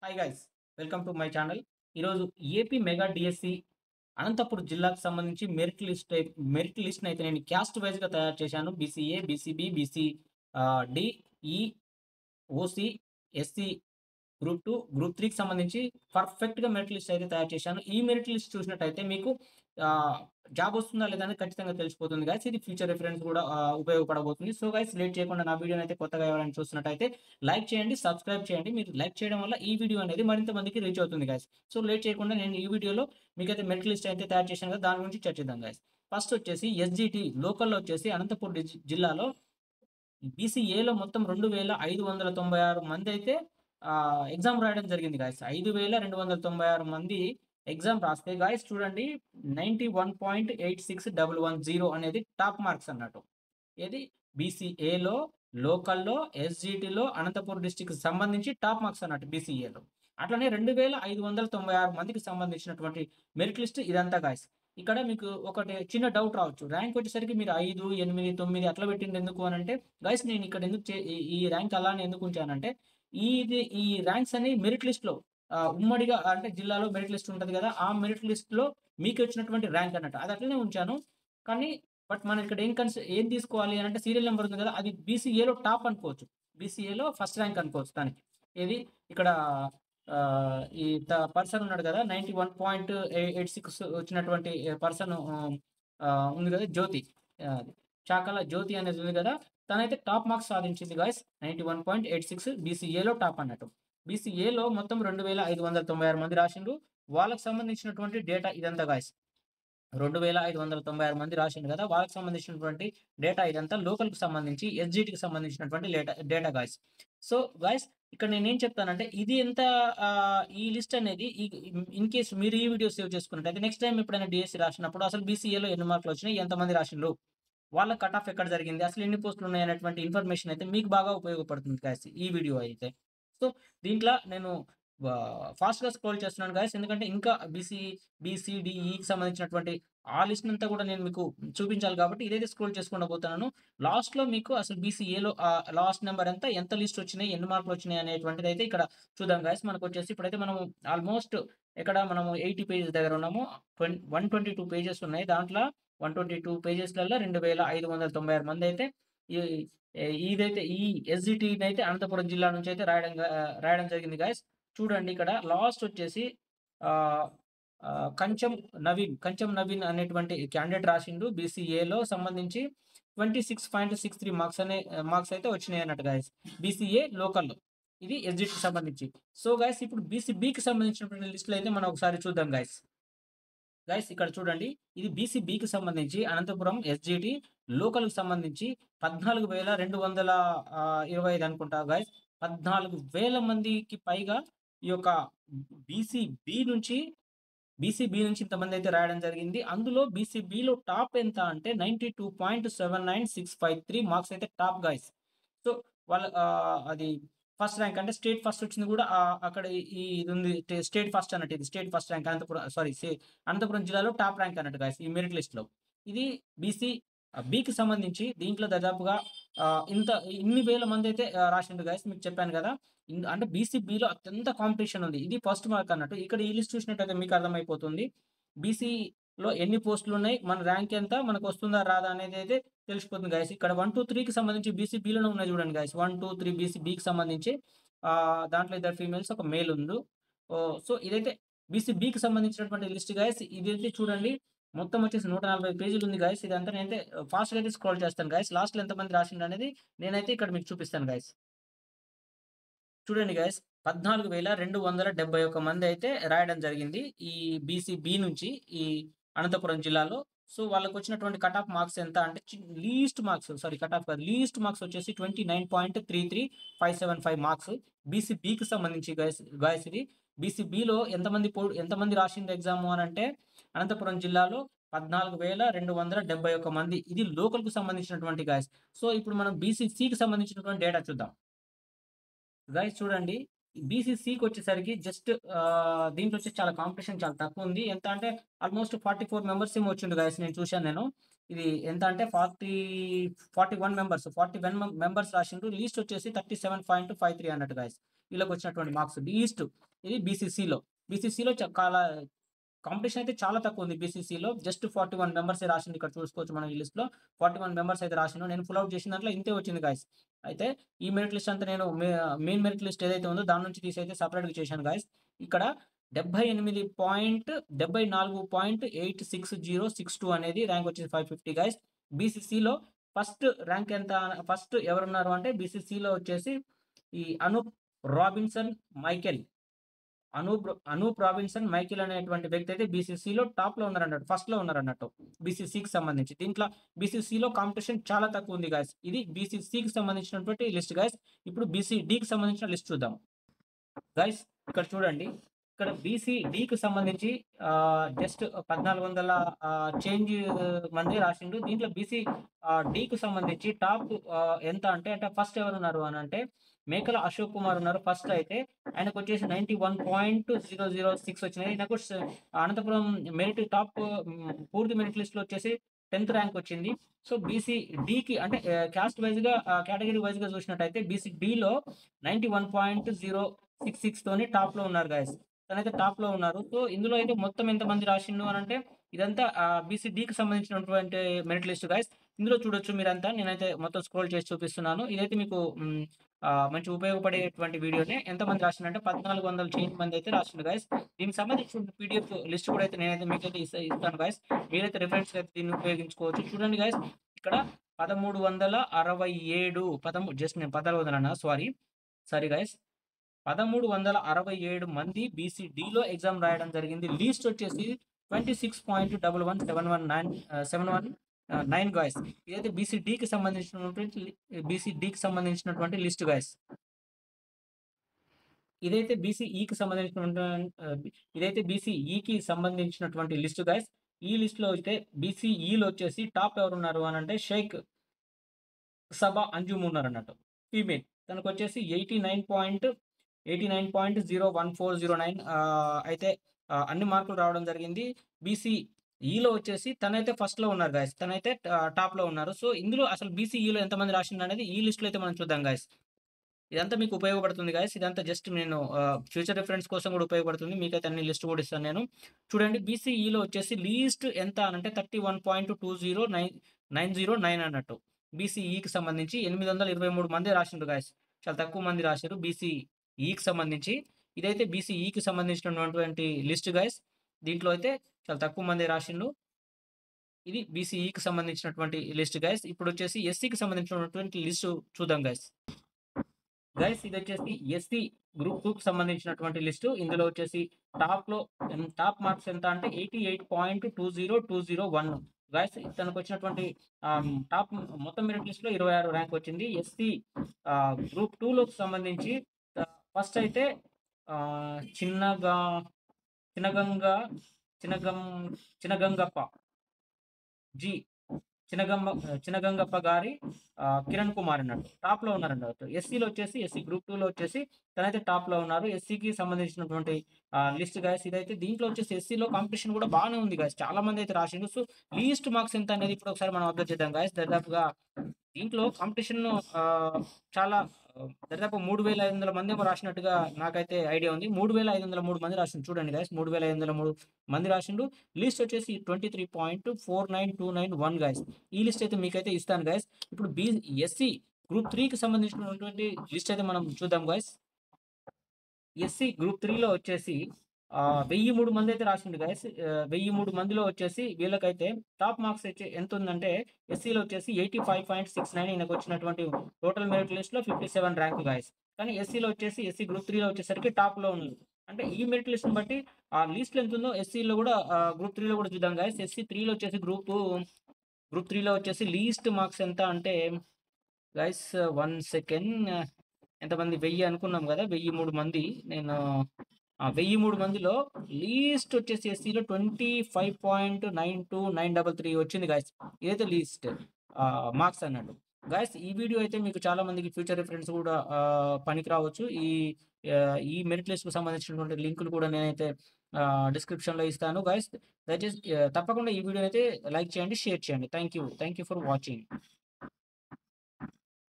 Hi guys, welcome to my channel. ఈరోజు AP mega DSC Anantapuram జిల్లాకు సంబంధించి మెరిట్ లిస్ట్‌ని అయితే నేను క్యాస్ట్ వైస్‌గా తయారు చేశాను. బీసీఏ, బీసీబీ, బీసీ డి, ఈ, ఓసీ, ఎస్సీ, గ్రూప్ 2, గ్రూప్ 3కి సంబంధించి పర్ఫెక్ట్‌గా మెరిట్ లిస్ట్ అయితే తయారు చేశాను. ఈ మెరిట్ లిస్ట్ చూసినట్టయితే మీకు ఆహ్, జాబ్ వస్తుందా లేదా అనేది ఖచ్చితంగా తెలిసిపోతుంది గైస్. ఇది ఫ్యూచర్ రిఫరెన్స్ కూడా ఉపయోగపడబోతుంది. సో గైస్, లేట్ చేయకుండా నా వీడియోని అయితే కొత్తగా ఎవరైనా చూస్తున్నట్టయితే లైక్ చేయండి, సబ్స్క్రైబ్ చేయండి. మీరు లైక్ చేయడం వల్ల ఈ వీడియో అనేది మరింత మందికి రీచ్ అవుతుంది గైస్. సో లేట్ చేయకుండా నేను ఈ వీడియోలో మీకైతే మెరిట్ లిస్ట్ అయితే తయారు చేశాను కదా! దాని గురించి చర్చిద్దాం గైస్. ఫస్ట్ వచ్చేసి ఎస్‌జిటి లోకల్‌లో వచ్చేసి అనంతపూర్ జిల్లాలో బీసీఏలో మొత్తం 2596 మందైతే ఎగ్జామ్ రాయడం జరిగింది గాయ్స్. 5296 మంది ఎగ్జామ్ రాస్తే గాయ్స్ చూడండి, 91.86110 అనేది టాప్ మార్క్స్ అన్నట్టు. ఏది బీసీఏలో, లోకల్‌లో, ఎస్‌జిటిలో అనంతపూర్ డిస్ట్రిక్ట్‌కి సంబంధించి టాప్ మార్క్స్ అన్నట్టు బీసీఏలో. అట్లనే 2596 మందికి సంబంధించినటువంటి మెరిట్ లిస్ట్ ఇదంతా గాయ్స్. ఇక్కడ మీకు ఒకటి చిన్న డౌట్ రావచ్చు. ర్యాంక్ వచ్చేసరికి మీరు 5, 8, 9 అట్లా పెట్టింది ఎందుకు అనంటే, గైస్ నేను ఇక్కడ ఎందుకు ఈ ర్యాంక్ అలానే ఎందుకు ఉంచానంటే, ఈ ర్యాంక్స్ అనేవి మెరిట్ లిస్ట్‌లో ఉమ్మడిగా అంటే జిల్లాలో మెరిట్ లిస్ట్ ఉంటది గదా! ఆ మెరిట్ లిస్ట్‌లో మీకొచ్చినటువంటి ర్యాంక్ అన్నట్టు. అది అట్లనే ఉంచాను. కానీ మనం ఇక్కడ ఏం తీసుకోవాలి అనంటే సీరియల్ నంబర్ ఉంది గదా! అది బీసీఏలో టాప్ అనుకోవచ్చు. బీసీఏలో ఫస్ట్ ర్యాంక్ అనుకోవచ్చు దానికి. ఏది ఇక్కడ ఈ పర్సన్ ఉన్నాడు గదా! 91.86 వచ్చినటువంటి పర్సన్ ఉంది గదా! జ్యోతి. అది చాకల జ్యోతి అనేది ఉంది గదా! తనైతే టాప్ మార్క్స్ సాధించింది గాయ్స్. 91.86 బీసీఏలో టాప్ అన్నట్టు. బీసీఏలో మొత్తం 2596 మంది రాసిండ్రు. వాళ్ళకి సంబంధించినటువంటి డేటా ఇదంతా గాయ్స్. 2596 మంది రాసిండ్రు గదా! వాళ్ళకి సంబంధించినటువంటి డేటా ఇదంతా. లోకల్‌కి సంబంధించి ఎస్‌జిటికి సంబంధించినటువంటి డేటా గాయ్స్. సో గాయ్స్, ఇక్కడ నేనేం చెప్తానంటే ఇది ఎంత ఈ లిస్ట్ అనేది ఇన్ కేస్ మీరు ఈ వీడియో సేవ్ చేసుకున్నట్టయితే నెక్స్ట్ టైమ్ ఎప్పుడైనా డీఎస్సీ రాసినప్పుడు అసలు బీసీఏలో ఎన్ని మార్కులొచ్చినాయి? ఎంతమంది రాసిండ్రు? వాళ్ళ కట్ ఆఫ్ ఎక్కడ జరిగింది? అసలు ఎన్ని పోస్టులున్నాయి అనేటువంటి ఇన్ఫర్మేషన్ అయితే మీకు బాగా ఉపయోగపడుతుంది గాయ్స్ ఈ వీడియో అయితే. సో, దీంట్లో నేను ఫాస్ట్‌గా స్క్రోల్ చేస్తున్నాను గాయ్స్. ఎందుకంటే ఇంకా బీ, సి, డి, ఈకి సంబంధించినటువంటి ఆ లిస్ట్‌నంతా కూడా నేను మీకు చూపించాలి కాబట్టి ఇదైతే స్క్రోల్ చేసుకుంటూ పోతున్నాను. లాస్ట్‌లో మీకు అసలు బీసీఏలో లాస్ట్ నంబర్ ఎంత? ఎంత లిస్టొచ్చినాయి? ఎన్ని మార్కులొచ్చినాయి? అనేటువంటిదైతే ఇక్కడ చూద్దాం గాయ్స్. మనకొచ్చేసి ఇప్పుడైతే మనము ఆల్‌మోస్ట్ మనము 80 పేజెస్ దగ్గర ఉన్నాము. 122 పేజెస్ ఉన్నాయి. దాంట్లో 122 పేజెస్‌లల్ల 2596 మందైతే ఈ ఇదైతే ఈ ఎస్‌జిటినైతే అనంతపురం జిల్లా నుంచైతే రాయడం జరిగింది గాయ్స్. చూడండి ఇక్కడ లాస్ట్ వచ్చేసి ఆహ్, కంచం నవీన్ అనేటువంటి క్యాండిడేట్ రాసిండు. బీసీఏలో సంబంధించి 26.63 మార్క్స్ అయితే వచ్చినాయన్నట్టు గాయ్స్. బీసీఏ లోకల్‌లో. ఇది ఎస్‌జిటికి సంబంధించి. సో గాయ్స్, ఇప్పుడు బీసీబీకి సంబంధించినటువంటి లిస్ట్‌లో అయితే మనం ఒకసారి చూద్దాం గాయ్స్. ఇక్కడ చూడండి. ఇది బీసీబీకి సంబంధించి అనంతపురం ఎస్‌జిటి లోకల్‌కి సంబంధించి 14,225 అనుకుంటా గైస్. 14,000 మందికి పైగా ఈ యొక్క బీసీబీ నుంచి బీసీబీ నుంచి ఇంతమందైతే రాయడం జరిగింది. అందులో బీసీబీలో టాప్ ఎంత అంటే 92.79653 మార్క్స్ అయితే టాప్ గైస్. సో, అది ఫస్ట్ ర్యాంక్ అంటే స్టేట్ ఫస్ట్ వచ్చింది గూడా అక్కడ ఇదుంది. స్టేట్ ఫస్ట్ అన్నట్టు ఇది. State first rank Anantapuram sorry Anantapuram జిల్లాలో టాప్ ర్యాంక్ అన్నట్టు గైస్ ఈ మెరిట్ లిస్ట్‌లో. ఇది బీసీ బికి సంబంధించి దీంట్లో దాదాపుగా ఇన్ని వేల మందైతే రాసిండ్రు గైస్. మీకు చెప్పాను గదా! అంటే బీసీబీలో అత్యంత కాంపిటీషన్ ఉంది. ఇది ఫస్ట్ మార్క్ అన్నట్టు. ఇక్కడ ఈ లిస్ట్ చూసినట్టయితే మీకు అర్థమైపోతుంది. బీసీలో ఎన్ని పోస్టులున్నాయి? మన ర్యాంక్ ఎంత? మనకొస్తుందా? రాదా? అనేదైతే తెలిసిపోతుంది గైస్. ఇక్కడ 1-3కి సంబంధించి బీసీబీలోనే ఉన్నాయి చూడండి గైస్. 1-3 బీసీబీకి సంబంధించి దాంట్లో ఇద్దరు ఫీమేల్స్, ఒక మేల్ ఉండు. సో, ఇదైతే బీసీబీకి సంబంధించినటువంటి లిస్ట్ గైస్. ఇదైతే చూడండి, మొత్తం వచ్చేసి 140 పేజీలుంది గైస్. ఇదంతా నేనైతే ఫాస్ట్‌గా అయితే స్క్రోల్ చేస్తాను గైస్. లాస్ట్‌లో ఎంతమంది రాసిండ్రనేది నేనైతే ఇక్కడ మీకు చూపిస్తాను గైస్. చూడండి గైస్, 14,271 మందైతే రాయడం జరిగింది. ఈ బీసీబీ నుంచి ఈ అనంతపురం జిల్లాలో. సో, వాళ్ళకొచ్చినటువంటి కట్ ఆఫ్ మార్క్స్ ఎంత అంటే least marks, sorry cut off కాదు. లీస్ట్ మార్క్స్ వచ్చేసి 29.33575 మార్క్స్. బీసీబీకి సంబంధించి గాయ్స్ ఇది. బీసీబీలో ఎంతమంది రాసిండ్రు ఎగ్జాము అనంటే అనంతపురం జిల్లాలో 14,271 మంది. ఇది లోకల్‌కి సంబంధించినటువంటి గాయ్స్. సో, ఇప్పుడు మనం బీసీసీకి సంబంధించినటువంటి డేటా చూద్దాం. గైస్ చూడండి. బీసీసీకొచ్చేసరికి జస్ట్ దీంట్లో వచ్చేసి చాలా కాంపిటీషన్ చాలా తక్కువుంది. ఎంత అంటే ఆల్‌మోస్ట్ 44 మెంబర్స్ ఏమో వచ్చిండ్రు గైస్, నేను చూశాను నేను. ఇది ఎంత అంటే 41 మెంబర్స్ రాసిండ్రు. లీస్ట్ వచ్చేసి 37.53 అన్నట్టు గైస్. వీళ్ళకి వచ్చినటువంటి మార్క్స్ ఈస్ట్. ఇది బీసీసీలో. బీసీసీలో చాలా కాంపిటీషన్ అయితే చాలా తక్కువ ఉంది బీసీసీలో. జస్ట్ 41 మెంబర్సే రాసిండు. ఇక్కడ చూసుకోవచ్చు మనం ఈ లిస్ట్‌లో 41 మెంబర్స్ అయితే రాసిండు. నేను ఫుల్ అవుట్ చేసిన దాంట్లో ఇంతే వచ్చింది గాయ్స్. అయితే ఈ మెరిట్ లిస్ట్ అంతా నేను మెయిన్ మెరిట్ లిస్ట్ ఏదైతే ఉందో దాని నుంచి తీసి అయితే సెపరేట్‌గా చేశాను గాయ్స్. ఇక్కడ 78.74.86062 అనేది ర్యాంక్ వచ్చేసి 550 గైస్. బీసీసీలో ఫస్ట్ ర్యాంక్ ఎంత, ఫస్ట్ ఎవరున్నారు అంటే బీసీసీలో వచ్చేసి ఈ అనూప్ రాబిన్సన్ మైకేల్ అనేటువంటి వ్యక్తి అయితే బీసీసీలో టాప్‌లో ఉన్నారన్నట్టు. ఫస్ట్‌లో ఉన్నారన్నట్టు. బీసీసీకి సంబంధించి. దీంట్లో బీసీసీలో కాంపిటీషన్ చాలా తక్కువ ఉంది గాయ్స్. ఇది బీసీసీకి సంబంధించినటువంటి లిస్ట్ గాయ్స్. ఇప్పుడు బీసీడీకి సంబంధించిన లిస్ట్ చూద్దాం. గైస్ ఇక్కడ చూడండి. ఇక్కడ బీసీడీకి సంబంధించి జస్ట్ 1400 చేంజ్ మంది రాసిండు. దీంట్లో డీకి సంబంధించి టాప్ ఎంత అంటే ఫస్ట్ ఎవరున్నారు అనంటే మేకల అశోక్ కుమార్ ఉన్నారు ఫస్ట్ అయితే. ఆయనకొచ్చేసి 91.006 వచ్చినాయి. ఆయనకు అనంతపురం మెరిట్ టాప్ పూర్తి మెరిట్ లిస్ట్‌లో వచ్చేసి 10థ్ ర్యాంక్ వచ్చింది. సో బీసీడీకి అంటే క్యాస్ట్ వైస్‌గా కేటగిరీ వైస్‌గా చూసినట్టయితే బీసీడీలో 91.066 తోని టాప్‌లో ఉన్నారు గైస్. తనైతే టాప్‌లో ఉన్నారు. సో ఇందులో అయితే మొత్తం ఎంతమంది రాసిండు అనంటే ఇదంతా బీసీడీకి సంబంధించినటువంటి మెరిట్ లిస్ట్ గైస్. ఇందులో చూడొచ్చు మీరంతా. నేనైతే మొత్తం స్క్రోల్ చేసి చూపిస్తున్నాను. ఇదైతే మీకు మంచి ఉపయోగపడేటువంటి వీడియోనే. ఎంతమంది రాసిండంటే 1400 చేంజ్ మంది అయితే రాసిండు గైస్. దీనికి సంబంధించిన పీడీఎఫ్ లిస్ట్ కూడా అయితే నేనైతే మీకైతే ఇస్తాను గైస్. మీరైతే రిఫరెన్స్‌గా అయితే దీన్ని ఉపయోగించుకోవచ్చు. చూడండి గైస్ ఇక్కడ 1367 జస్ట్ నేను 1400 అన్నా సారీ గైస్. 1367 మంది బీసీడీలో ఎగ్జామ్ రాయడం జరిగింది. లీస్ట్ వచ్చేసి 26.1119719 గాయ్స్. ఇదైతే బీసీడీకి సంబంధించినటువంటి లిస్ట్ గాయ్స్. ఇదైతే బీసీఈకి సంబంధించినటువంటి లిస్ట్ గాయ్స్. ఈ లిస్ట్‌లో అయితే బీసీఈలో వచ్చేసి టాప్ ఎవరున్నారు అనంటే షేక్ సబా అంజుమ్ ఉన్నారన్నట్టు. ఫీమేల్. తనకొచ్చేసి 89.01409 అయితే అన్ని మార్కులు రావడం జరిగింది. బీసీఈలో వచ్చేసి తనైతే ఫస్ట్‌లో ఉన్నారు గాయ్స్. తనైతే టాప్‌లో ఉన్నారు. సో ఇందులో అసలు బీసీఈలో ఎంతమంది రాసిండ్రనేది ఈ లిస్ట్‌లో అయితే మనం చూద్దాం గాయ్స్. ఇదంతా మీకు ఉపయోగపడుతుంది గాయ్స్. ఇదంతా జస్ట్ నేను ఫ్యూచర్ రిఫరెన్స్ కోసం కూడా ఉపయోగపడుతుంది. మీకైతే అన్ని లిస్ట్ కూడా ఇస్తాను నేను. చూడండి బీసీఈలో వచ్చేసి లీస్ట్ ఎంత అనంటే 31.20909 అన్నట్టు. బీసీఈకి సంబంధించి 823 మంది రాసిండ్రు గాయ్స్. చాలా తక్కువ మంది రాసిర్రు బీసీఈకి సంబంధించి. ఇదైతే బీసీఈకి సంబంధించినటువంటి లిస్ట్ గాయ్స్. దీంట్లో అయితే చాలా తక్కువ మంది రాసిండ్రు. ఇది బీసీఈకి సంబంధించినటువంటి లిస్ట్ గాయ్స్. ఇప్పుడొచ్చేసి ఎస్సీకి సంబంధించినటువంటి లిస్ట్ చూద్దాం గాయ్స్. గైస్ ఇదొచ్చేసి ఎస్సీ గ్రూప్ 2కి సంబంధించినటువంటి లిస్టు. ఇందులో వచ్చేసి టాప్ మార్క్స్ ఎంత అంటే 88.20201 గైస్. తనకొచ్చినటువంటి టాప్ మొత్తం మెరిట్ లిస్ట్‌లో 26 ర్యాంక్ వచ్చింది. ఎస్సీ గ్రూప్ 2లోకి సంబంధించి ఫస్ట్ అయితే చినగంగప్ప చినగంగప్ప గారి కిరణ్ కుమార్ అన్నట్టు టాప్‌లో ఉన్నారన్నట్టు. ఎస్సీలో వచ్చేసి ఎస్సీ గ్రూప్ 2లో వచ్చేసి తనైతే టాప్‌లో ఉన్నారు. ఎస్సీకి సంబంధించినటువంటి లిస్ట్ గాయ్స్. ఇదైతే దీంట్లో వచ్చేసి ఎస్సీలో కాంపిటీషన్ కూడా బానే ఉంది గాయ్స్. చాలా మంది అయితే రాసిండ్రు. సో లీస్ట్ మార్క్స్ ఎంత అనేది ఇప్పుడు ఒకసారి మనం అబ్జర్వ్ చేద్దాం గాయ్స్. దాదాపుగా దీంట్లో కాంపిటీషన్ చాలా దాదాపు 3500 మందేమో రాసినట్టుగా నాకైతే ఐడియా ఉంది. 3503 మంది రాసిండ్రు. చూడండి గాయ్స్ 3503 మంది రాసిండ్రు. లిస్ట్ వచ్చేసి 23.49291 గాయ్స్. ఈ లిస్ట్ అయితే మీకైతే ఇస్తాను గాయ్స్. ఇప్పుడు ఎస్సీ గ్రూప్ 3కి సంబంధించినటువంటి లిస్ట్ అయితే మనం చూద్దాం గాయ్స్. ఎస్సీ గ్రూప్ 3లో వచ్చేసి 1003 మంది అయితే రాసిండ్రు గాయ్స్. 1003 మందిలో వచ్చేసి వీళ్ళకైతే టాప్ మార్క్స్ అయితే ఎంత ఉందంటే ఎస్సీలో వచ్చేసి 85.69 ఈయనకు వచ్చినటువంటి టోటల్ మెరిట్ లిస్ట్‌లో 57 ర్యాంక్ గాయ్స్. కానీ ఎస్సీలో వచ్చేసి ఎస్సీ గ్రూప్ 3లో వచ్చేసరికి టాప్‌లో ఉన్నారు. అంటే ఈ మెరిట్ లిస్ట్‌ని బట్టి ఆ లిస్ట్‌లో ఎంత ఉందో ఎస్సీలో కూడా గ్రూప్ 3లో కూడా చూద్దాం గాయ్స్. ఎస్సీ 3లో వచ్చేసి గ్రూప్ 3లో వచ్చేసి లీస్ట్ మార్క్స్ ఎంత అంటే గైస్ 1 సెకండ్ ఎంతమంది 1000 అనుకున్నాం కదా! 1003 మంది. నేను 1003 మందిలో లీస్ట్ వచ్చేసి ఎస్సీలో 25.92933 వచ్చింది గాయ్స్. ఇదైతే లీస్ట్ మార్క్స్ అన్నట్టు. గాయ్స్ ఈ వీడియో అయితే మీకు చాలా మందికి ఫ్యూచర్ రిఫరెన్స్ కూడా పనికి రావచ్చు. ఈ మెరిట్ లిస్ట్‌కి సంబంధించినటువంటి లింకులు కూడా నేనైతే డిస్క్రిప్షన్‌లో ఇస్తాను గాయ్స్. దయచేసి తప్పకుండా ఈ వీడియోనైతే లైక్ చేయండి, షేర్ చేయండి. Thank you for watching.